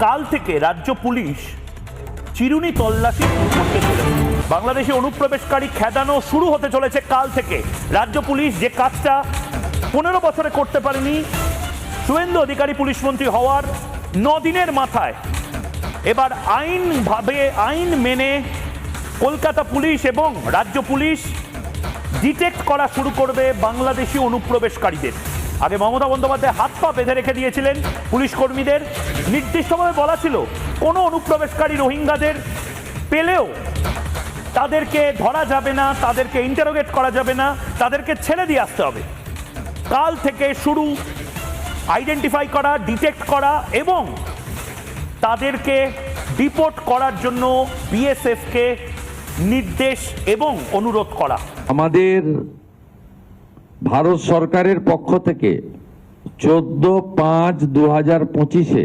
কাল থেকে রাজ্য পুলিশ চিরুনি তল্লাশি শুরু করতে চলেছে। বাংলাদেশে অনুপ্রবেশকারী খেদানো শুরু হতে চলেছে কাল থেকে। রাজ্য পুলিশ যে কাজটা 15 বছরে করতে পারেনি, শুভেন্দু অধিকারী পুলিশ মন্ত্রী হওয়ার 9 দিনের মাথায় এবার আইন মেনে কলকাতা পুলিশ এবং রাজ্য পুলিশ ডিটেক্ট করা শুরু করবে বাংলাদেশি অনুপ্রবেশকারীদের। আগে মমতা বন্দ্যোপাধ্যায় হাত পা বেঁধে রেখে দিয়েছিলেন পুলিশ কর্মীদের, নির্দিষ্টভাবে বলা ছিল কোনো অনুপ্রবেশকারী রোহিঙ্গাদের পেলেও তাদেরকে ধরা যাবে না, তাদেরকে ইন্টারোগেট করা যাবে না, তাদেরকে ছেড়ে দিয়ে আসতে হবে। কাল থেকে শুরু আইডেন্টিফাই করা, ডিটেক্ট করা এবং তাদেরকে ডিপোর্ট করার জন্য বিএসএফকে নির্দেশ এবং অনুরোধ করা। আমাদের ভারত সরকারের পক্ষ থেকে 14/5/2025